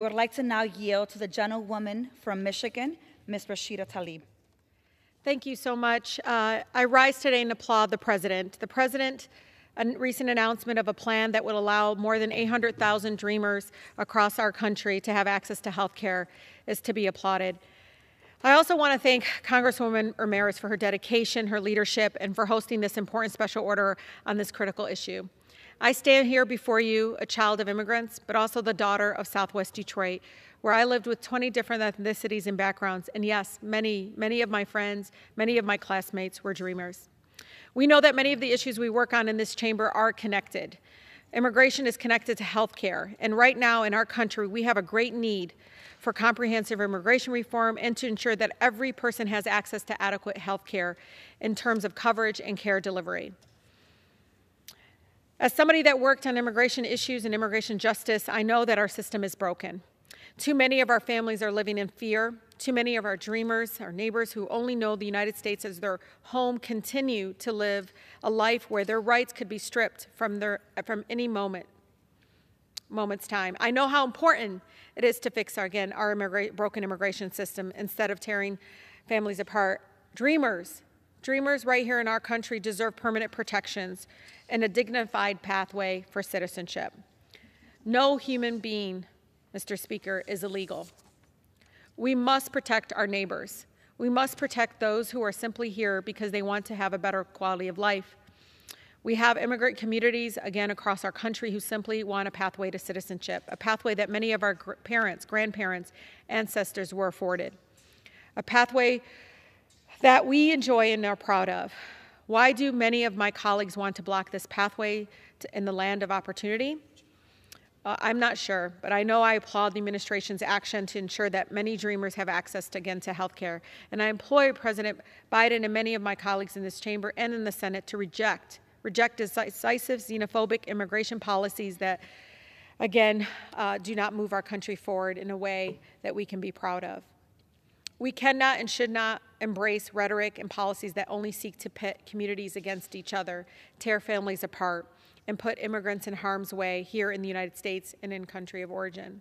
I would like to now yield to the gentlewoman from Michigan, Ms. Rashida Tlaib. Thank you so much. I rise today and applaud the President. A recent announcement of a plan that would allow more than 800,000 dreamers across our country to have access to health care is to be applauded. I also want to thank Congresswoman Ramirez for her dedication, her leadership, and for hosting this important special order on this critical issue. I stand here before you, a child of immigrants, but also the daughter of Southwest Detroit, where I lived with 20 different ethnicities and backgrounds. And yes, many of my friends, many of my classmates were dreamers. We know that many of the issues we work on in this chamber are connected. Immigration is connected to health care. And right now in our country, we have a great need for comprehensive immigration reform and to ensure that every person has access to adequate health care in terms of coverage and care delivery. As somebody that worked on immigration issues and immigration justice, I know that our system is broken. Too many of our families are living in fear. Too many of our dreamers, our neighbors who only know the United States as their home, continue to live a life where their rights could be stripped from any moment's time. I know how important it is to fix our broken immigration system instead of tearing families apart. Dreamers right here in our country deserve permanent protections and a dignified pathway for citizenship. No human being, Mr. Speaker, is illegal. We must protect our neighbors. We must protect those who are simply here because they want to have a better quality of life. We have immigrant communities, again, across our country who simply want a pathway to citizenship, a pathway that many of our parents, grandparents, ancestors were afforded, a pathway that we enjoy and are proud of. Why do many of my colleagues want to block this pathway in the land of opportunity? I'm not sure, but I know I applaud the administration's action to ensure that many dreamers have access to health care. And I implore President Biden and many of my colleagues in this chamber and in the Senate to reject decisive xenophobic immigration policies that, again, do not move our country forward in a way that we can be proud of. We cannot and should not embrace rhetoric and policies that only seek to pit communities against each other, tear families apart, and put immigrants in harm's way here in the United States and in country of origin.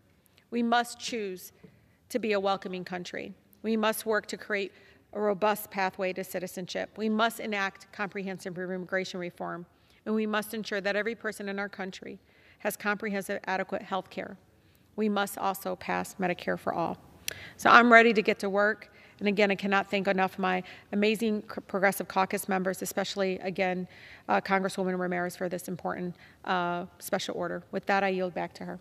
We must choose to be a welcoming country. We must work to create a robust pathway to citizenship. We must enact comprehensive immigration reform, and we must ensure that every person in our country has comprehensive, adequate health care. We must also pass Medicare for all. So I'm ready to get to work. And again, I cannot thank enough my amazing Progressive Caucus members, especially, again, Congresswoman Ramirez, for this important special order. With that, I yield back to her.